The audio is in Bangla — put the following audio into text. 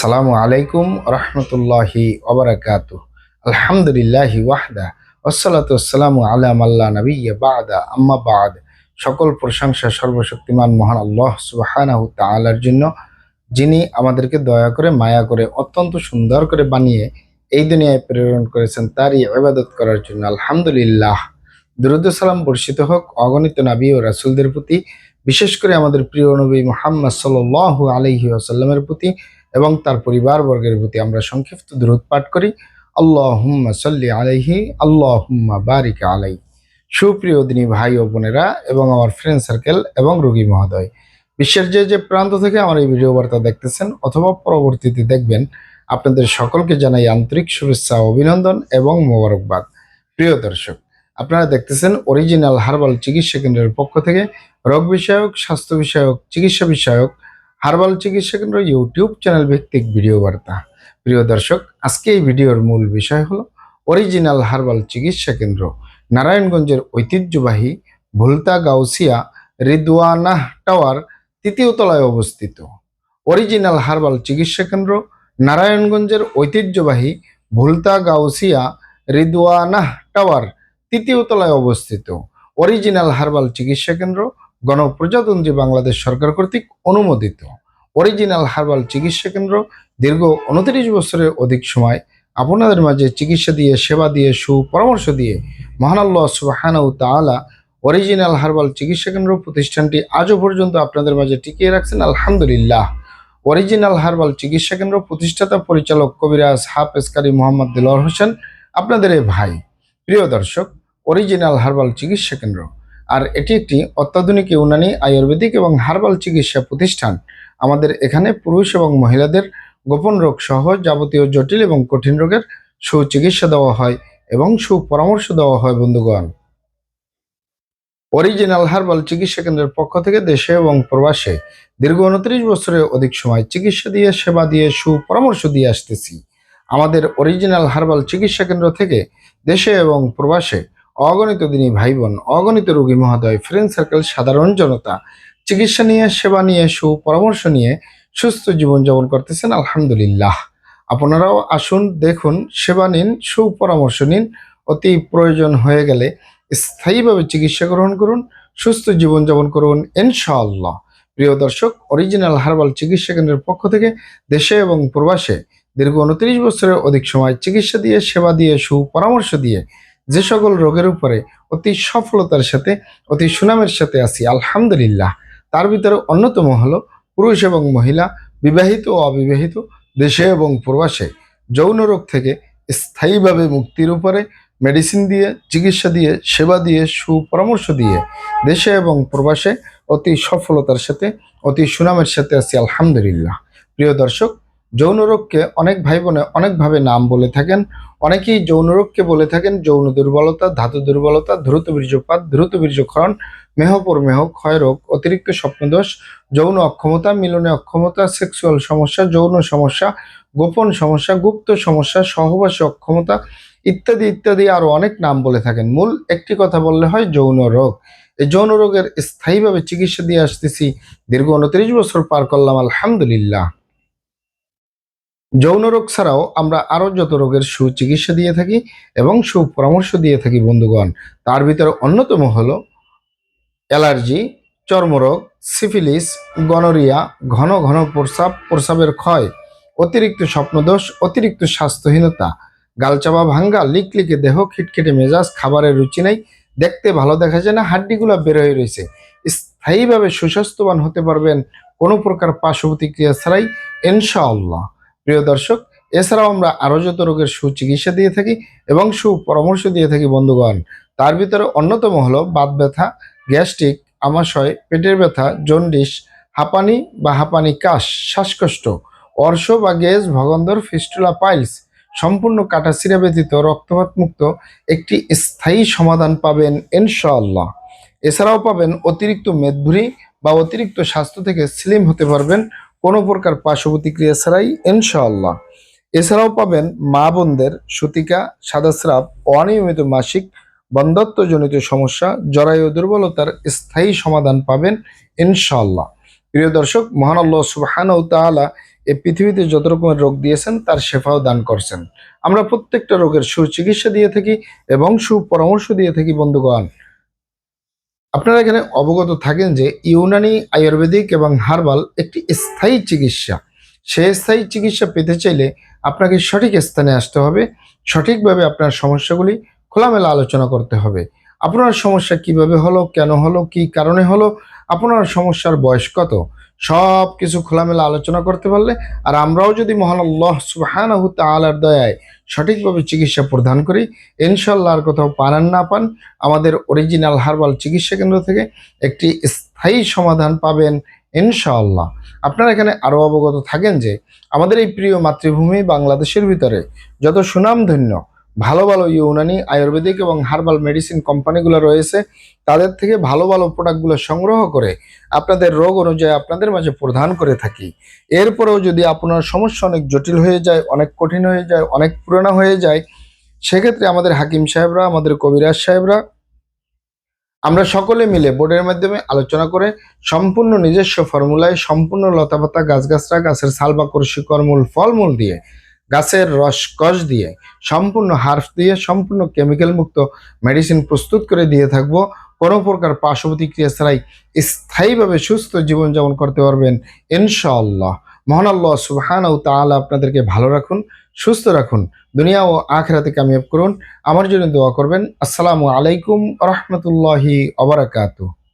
আসসালামু আলাইকুম রহমতুল্লাহি ওবারাকাতুহ। আলহামদুলিল্লাহি ওয়াহদা ওয়াসসালাতু ওয়াসসালামু আলা মাল্লা নাবিয়্যা বা'দা আম্মা বা'দ। সকল প্রশংসা সর্বশক্তিমান মহান আল্লাহ সুবহানাহু তাআলার জন্য, যিনি আমাদেরকে দয়া করে মায়া করে অত্যন্ত সুন্দর করে বানিয়ে এই দুনিয়ায় প্রেরণ করেছেন তারই ইবাদত করার জন্য। আলহামদুলিল্লাহ। দুরূদ ও সালাম বর্ষিত হোক অগণিত নবী ও রাসূলদের প্রতি, বিশেষ করে আমাদের প্রিয় নবী মুহাম্মদ সাল্লাল্লাহু আলাইহি ওয়াসাল্লামের প্রতি এবং তার পরিবারবর্গের প্রতি। আমরা সংক্ষিপ্ত দুরূদ পাঠ করি, আল্লাহুম্মা সাল্লি আলাইহি আল্লাহুম্মা বারিক আলাইহি। সুপ্রিয় দিনী ভাই ও বোনেরা এবং আমার ফ্রেন্ড সার্কেল এবং রোগী মহোদয়, বিশ্বের যে যে প্রান্ত থেকে আমার এই ভিডিও বার্তা দেখতেছেন অথবা পরবর্তীতে দেখবেন, আপনাদের সকলকে জানাই আন্তরিক শুভেচ্ছা, অভিনন্দন এবং মোবারকবাদ। প্রিয় দর্শক, আপনারা দেখতেছেন অরিজিনাল হার্বাল চিকিৎসা কেন্দ্রের পক্ষ থেকে রোগ বিষয়ক, স্বাস্থ্য বিষয়ক, চিকিৎসা বিষয়ক হার্বাল চিকিৎসা কেন্দ্র ইউটিউব চ্যানেল ভিত্তিক ভিডিও বার্তা। প্রিয় দর্শক, আজকে এই ভিডিওর মূল বিষয় হলো অরিজিনাল হার্বাল চিকিৎসা কেন্দ্র নারায়ণগঞ্জের ঐতিহ্যবাহী ভুলতা গাউসিয়া রিদওয়ানাহ টাওয়ার তৃতীয় তলায় অবস্থিত। অরিজিনাল হার্বাল চিকিৎসা কেন্দ্র নারায়ণগঞ্জের ঐতিহ্যবাহী ভুলতা গাউসিয়া রিদওয়ানাহ টাওয়ার তৃতীয় তলায় অবস্থিত। অরিজিনাল হার্বাল চিকিৎসা কেন্দ্র গণপ্রজাতন্ত্রী বাংলাদেশ সরকার কর্তৃক অনুমোদিত। অরিজিনাল হার্বাল চিকিৎসা কেন্দ্র দীর্ঘ 29 বছরের অধিক সময় আপনাদের মাঝে চিকিৎসা দিয়ে, সেবা দিয়ে, সুপরামর্শ দিয়ে মহান আল্লাহ সুবহানাহু তাআলা অরিজিনাল হার্বাল চিকিৎসা কেন্দ্র প্রতিষ্ঠানটি আজও পর্যন্ত আপনাদের মাঝে টিকিয়ে রাখছেন। আলহামদুলিল্লাহ। অরিজিনাল হার্বাল চিকিৎসা কেন্দ্র প্রতিষ্ঠাতা পরিচালক কবিরাজ হাফেজ কারি মোহাম্মদ দিলওয়ার হোসেন, আপনাদের এই ভাই। প্রিয় দর্শক, অরিজিনাল হার্বাল চিকিৎসা কেন্দ্র আর এটি একটি অত্যাধুনিক ইউনানি, আয়ুর্বেদিক এবং হার্বাল চিকিৎসা প্রতিষ্ঠান। আমাদের এখানে পুরুষ এবং মহিলাদের গোপন রোগ সহ যাবতীয় জটিল এবং কঠিন রোগের সুচিকিৎসা দেওয়া হয় এবং সুপরামর্শ দেওয়া হয়। বন্ধুগণ, অরিজিনাল হার্বাল চিকিৎসা কেন্দ্রের পক্ষ থেকে দেশে এবং প্রবাসে দীর্ঘ 29 বছরের অধিক সময় চিকিৎসা দিয়ে, সেবা দিয়ে, সুপরামর্শ দিয়ে আসতেছি। আমাদের অরিজিনাল হার্বাল চিকিৎসা কেন্দ্র থেকে দেশে এবং প্রবাসে অগণিত দিনী ভাই বোন, অগণিত রোগী মহোদয়, ফ্রেন্ড সার্কেল, সাধারণ জনতা চিকিৎসা নিয়ে, সেবা নিয়ে, সুপরামর্শ নিয়ে সুস্থ জীবনযাপন করতেছেন। আলহামদুলিল্লাহ। আপনারাও আসুন, দেখুন, সেবা নিন, সুপরামর্শ নিন। অতি প্রয়োজন হয়ে গেলে স্থায়ীভাবে চিকিৎসা গ্রহণ করুন, সুস্থ জীবনযাপন করুন ইনশাআল্লাহ। প্রিয় দর্শক, অরিজিনাল হার্বাল চিকিৎসা কেন্দ্রের পক্ষ থেকে দেশে এবং প্রবাসে দীর্ঘ 29 বছরের অধিক সময় চিকিৎসা দিয়ে, সেবা দিয়ে, সুপরামর্শ দিয়ে যে সকল রোগের উপরে অতি সফলতার সাথে, অতি সুনামের সাথে আছি আলহামদুলিল্লাহ, তার ভিতরে অন্যতম হলো পুরুষ এবং মহিলা, বিবাহিত ও অবিবাহিত, দেশে এবং প্রবাসে যৌন রোগ থেকে স্থায়ীভাবে মুক্তির উপরে মেডিসিন দিয়ে, চিকিৎসা দিয়ে, সেবা দিয়ে, সুপরামর্শ দিয়ে দেশে এবং প্রবাসে অতি সফলতার সাথে, অতি সুনামের সাথে আছি আলহামদুলিল্লাহ। প্রিয় দর্শক, যৌন রোগকে অনেক ভাই বোনে অনেকভাবে নাম বলে থাকেন। অনেকেই যৌন রোগকে বলে থাকেন যৌন দুর্বলতা, ধাতু দুর্বলতা, দ্রুত বীর্যপাত, দ্রুত বীর্যক্ষরণ, মেহপ্রমেহ, ক্ষয় রোগ, অতিরিক্ত স্বপ্নদোষ, যৌন অক্ষমতা, মিলনে অক্ষমতা, সেক্সুয়াল সমস্যা, যৌন সমস্যা, গোপন সমস্যা, গুপ্ত সমস্যা, সহবাসে অক্ষমতা ইত্যাদি ইত্যাদি আরো অনেক নাম বলে থাকেন। মূল একটি কথা বললে হয় যৌন রোগ। এই যৌন রোগের স্থায়ীভাবে চিকিৎসা দিয়ে আসতেছি, দীর্ঘ 29 বছর পার করলাম আলহামদুলিল্লাহ। যৌন রোগ ছাড়াও আমরা আরো যত রোগের সুচিকিৎসা দিয়ে থাকি এবং সুপরামর্শ দিয়ে থাকি বন্ধুগণ, তার ভিতরে অন্যতম হলো অ্যালার্জি, চর্মরোগ, সিফিলিস, গনোরিয়া, ঘন ঘন প্রস্রাব, প্রস্রাবের ক্ষয়, অতিরিক্ত স্বপ্নদোষ, অতিরিক্ত স্বাস্থ্যহীনতা, গালচাপা ভাঙ্গা, লিকলিকে দেহ, খিটখিটে মেজাজ, খাবারের রুচি নাই, দেখতে ভালো দেখা যায় না, হাড্ডিগুলো বের হয়ে রয়েছে। স্থায়ীভাবে সুস্বাস্থ্যবান হতে পারবেন কোনো প্রকার পার্শ্ব প্রতিক্রিয়া ছাড়াই ইনশাআল্লাহ। প্রিয় দর্শক, এছাড়াও আমরা আরো যত রোগের সুচিকিৎসা দিয়ে থাকি এবং সুপরামর্শ দিয়ে থাকি বন্ধুগণ, তার ভিতরে অন্যতম হলো বাত ব্যথা, গ্যাস্ট্রিক, আমাশয়, পেটের ব্যথা, জন্ডিস, হাঁপানি বা হাঁপানি কাশ, শ্বাসকষ্ট, অর্শ বা গেজ, ভগন্দর, ফিস্টুলা, পাইলস সম্পূর্ণ কাটাছিঁড়া ব্যতীত রক্তপাত মুক্ত একটি স্থায়ী সমাধান পাবেন ইনশাআল্লাহ। এছাড়াও পাবেন অতিরিক্ত মেদভুঁড়ি বা অতিরিক্ত স্বাস্থ্য থেকে স্লিম হতে পারবেন কোনো প্রকার পার্শ্ব প্রতিক্রিয়া ছাড়াই ইনশাআল্লাহ। এছাড়াও পাবেন মা বোনদের সূতিকা, সাদাস্রাব, অনিয়মিত মাসিক, বন্ধ্যত্বজনিত সমস্যা, জরায়ু দুর্বলতার স্থায়ী সমাধান পাবেন ইনশাআল্লাহ। প্রিয় দর্শক, মহান আল্লাহ সুবহানাহু তাআলা এই পৃথিবীতে যত রকমের রোগ দিয়েছেন তার শেফাও দান করছেন। আমরা প্রত্যেকটা রোগের সুচিকিৎসা দিয়ে থাকি এবং সুপরামর্শ দিয়ে থাকি বন্ধুগণ। আপনারা এখানে অবগত থাকেন যে ইউনানি, আয়ুর্বেদিক এবং হার্বাল একটি স্থায়ী চিকিৎসা। সেই স্থায়ী চিকিৎসা পেতে চাইলে আপনাকে সঠিক স্থানে আসতে হবে, সঠিকভাবে আপনার সমস্যাগুলি খোলামেলা আলোচনা করতে হবে। আপনার সমস্যা কিভাবে হলো, কেন হলো, কি কারণে হলো, আপনার সমস্যার বয়স কত, সব কিছু খোলামেলা আলোচনা করতে পারলে, আর আমরাও যদি মহান আল্লাহ সুবহানাহু তাআলার দয়ায় সঠিকভাবে চিকিৎসা প্রদান করি, ইনশাআল্লাহ আর কোথাও পান আর না পান, আমাদের অরিজিনাল হার্বাল চিকিৎসা কেন্দ্র থেকে একটি স্থায়ী সমাধান পাবেন ইনশাআল্লাহ। আপনারা এখানে আরও অবগত থাকেন যে আমাদের এই প্রিয় মাতৃভূমি বাংলাদেশের ভিতরে যত সুনামধন্য ভালো ভালো ইউনানি, আয়ুর্বেদিক এবং হার্বাল মেডিসিন কোম্পানিগুলো রয়েছে, তাদের থেকে ভালো ভালো প্রোডাক্টগুলো সংগ্রহ করে আপনাদের রোগ অনুযায়ী আপনাদের মাঝে প্রদান করে থাকি। এরপরেও যদি আপনার সমস্যা অনেক জটিল হয়ে যায়, অনেক কঠিন হয়ে যায়, অনেক পুরানো হয়ে যায়, সেক্ষেত্রে আমাদের হাকিম সাহেবরা, আমাদের কবিরাজ সাহেবরা, আমরা সকলে মিলে বোর্ডের মাধ্যমে আলোচনা করে সম্পূর্ণ নিজস্ব ফর্মুলায়, সম্পূর্ণ লতাপাতা, গাছগাছরা, গাছের ছাল বাকড়, শিকড়, মূল, ফলমূল দিয়ে, গাছের রস কষ দিয়ে, সম্পূর্ণ হার্বস দিয়ে, সম্পূর্ণ কেমিক্যাল মুক্ত মেডিসিন প্রস্তুত করে দিয়ে থাকবো। কোনো প্রকার পার্শ্ব প্রতিক্রিয়া ছাড়াই স্থায়ীভাবে সুস্থ জীবনযাপন করতে পারবেন ইনশাআল্লাহ। মহান আল্লাহ সুবহানাহু তাআলা আপনাদেরকে ভালো রাখুন, সুস্থ রাখুন, দুনিয়া ও আখিরাতে কামিয়াব করুন। আমার জন্য দোয়া করবেন। আসসালামু আলাইকুম ওয়া রাহমাতুল্লাহি ওয়া বারাকাতুহু।